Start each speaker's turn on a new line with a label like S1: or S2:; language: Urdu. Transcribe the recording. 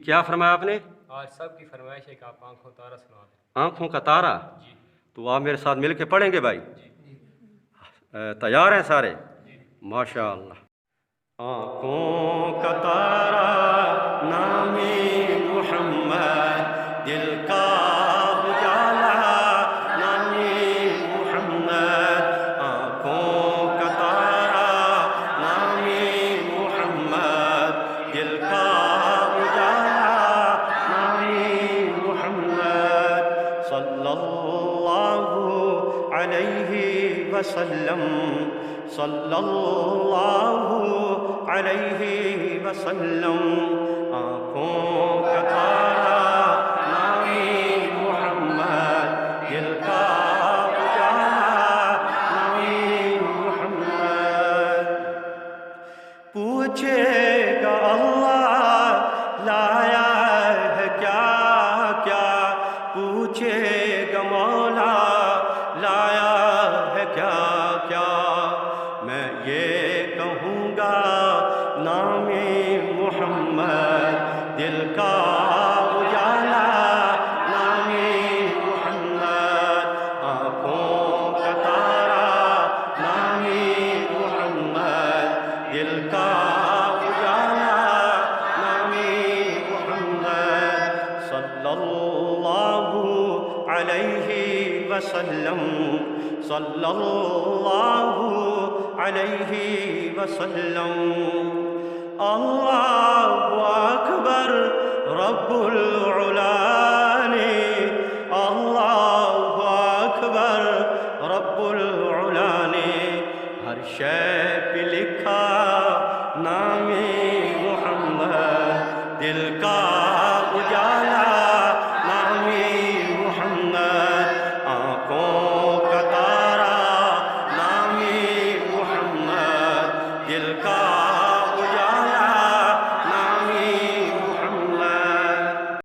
S1: کیا فرمایا آپ نے؟
S2: آج سب کی فرمائش ہے کہ آپ آنکھوں تارا سنا دیں۔
S1: آنکھوں کا تارا؟
S2: جی
S1: تو آپ میرے ساتھ مل کے پڑھیں گے بھائی؟ تیار ہیں سارے؟ ماشاء اللہ۔ آنکھوں کا تارا نام محمد، دل کا اجالا نام محمد، آنکھوں کا تارا نام محمد، دل کا اجالا نام محمد، صلی اللہ علیہ وسلم، صلی اللہ علیہ وسلم، آنکھوں کا تارا نام محمد، دل کا اجالا نام محمد، پوچھے گا اللہ لایا ہے کیا کیا، پوچھے گا مولا لایا ہے کیا کیا، میں یہ کہوں گا نام محمد، دل کا اجالا نام محمد، آنکھوں کا تارا نام محمد، دل کا اجالا نام محمد، صلی اللہ علیہ وسلم، صلی اللہ علیہ وسلم، اللہ اکبر رب العلا نے، اللہ اکبر رب العلا نے، ہر شے پہ لکھا نام محمد، دل کا